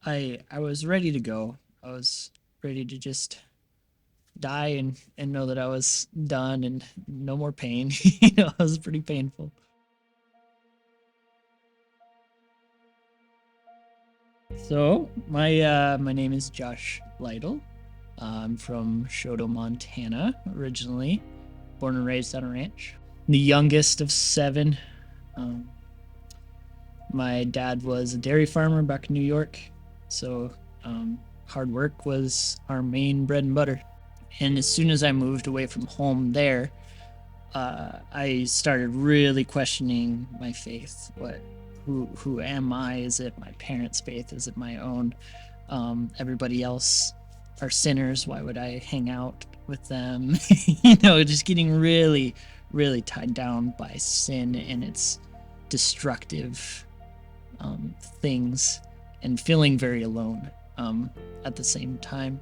I was ready to go. I was ready to just die and know that I was done and no more pain. It was pretty painful. So my name is Josh Lytle. I'm from Shoto, Montana, originally, born and raised on a ranch. The youngest of seven. Um, my dad was a dairy farmer back in New York, so hard work was our main bread and butter. And as soon as I moved away from home there, I started really questioning my faith. Who am I? Is it my parents' faith? Is it my own? Everybody else are sinners. Why would I hang out with them? Just getting really, really tied down by sin and its destructive things, and feeling very alone at the same time.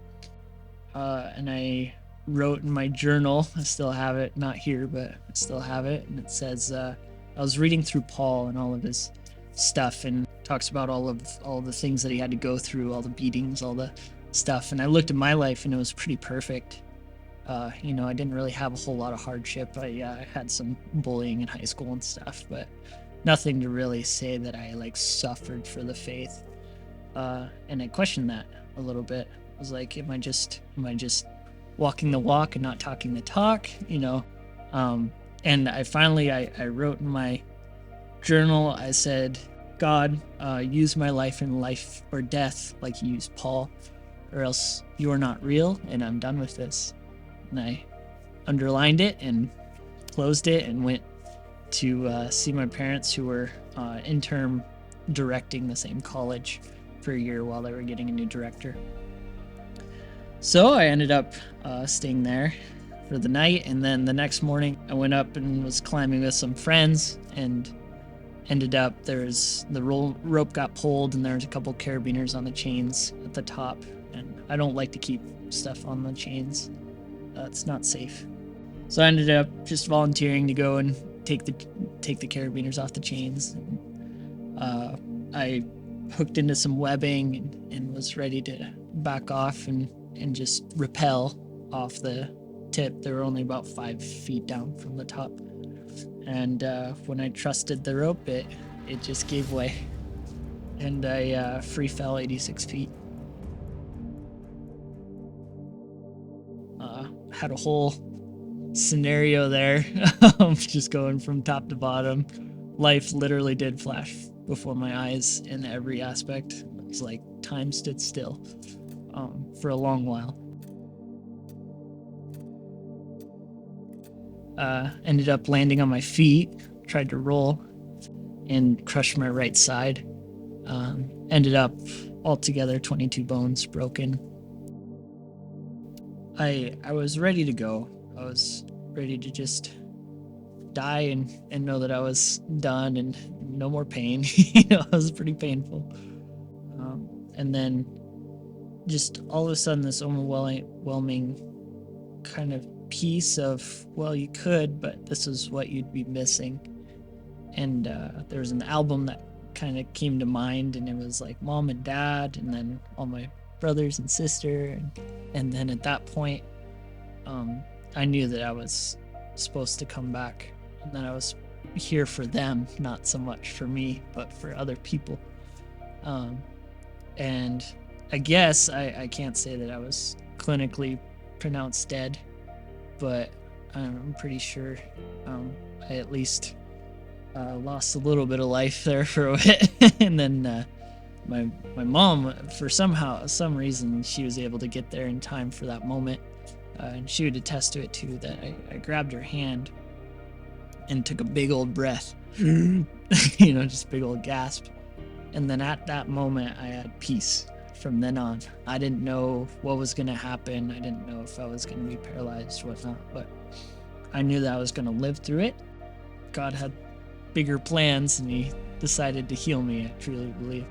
And I wrote in my journal, I still have it, not here, but I still have it, and it says, I was reading through Paul and all of his stuff, and talks about all the things that he had to go through, all the beatings, all the stuff, and I looked at my life, and it was pretty perfect. I didn't really have a whole lot of hardship. I had some bullying in high school and stuff, but nothing to really say that I like suffered for the faith. And I questioned that a little bit. I was like, am I just walking the walk and not talking the talk? And I wrote in my journal, I said, God, use my life in life or death like you used Paul, or else you are not real, and I'm done with this. And I underlined it and closed it and went to see my parents, who were interim directing the same college for a year while they were getting a new director. So I ended up staying there for the night, and then the next morning I went up and was climbing with some friends, and ended up the rope got pulled, and there was a couple carabiners on the chains at the top, and I don't like to keep stuff on the chains. It's not safe. So I ended up just volunteering to go and take the carabiners off the chains. I hooked into some webbing and was ready to back off and just rappel off the tip. They were only about 5 feet down from the top. And when I trusted the rope, it just gave way. And I free fell 86 feet. Had a whole scenario there, just going from top to bottom. Life literally did flash before my eyes in every aspect. It was like time stood still for a long while. Ended up landing on my feet, tried to roll, and crushed my right side. Ended up altogether 22 bones broken. I was ready to go. I was ready to just die and know that I was done and no more pain. It was pretty painful. And then just all of a sudden, this overwhelming kind of piece of, well, you could, but this is what you'd be missing. And there was an album that kind of came to mind, and it was like mom and dad, and then all my brothers and sister, and then at that point, I knew that I was supposed to come back, and that I was here for them, not so much for me, but for other people. And I guess I can't say that I was clinically pronounced dead, but I'm pretty sure I at least lost a little bit of life there for a bit. And then my mom, for some reason, she was able to get there in time for that moment, and she would attest to it too. That I grabbed her hand and took a big old breath, just big old gasp. And then at that moment, I had peace. From then on, I didn't know what was going to happen. I didn't know if I was going to be paralyzed or whatnot, but I knew that I was going to live through it. God had bigger plans, and he decided to heal me, I truly believe.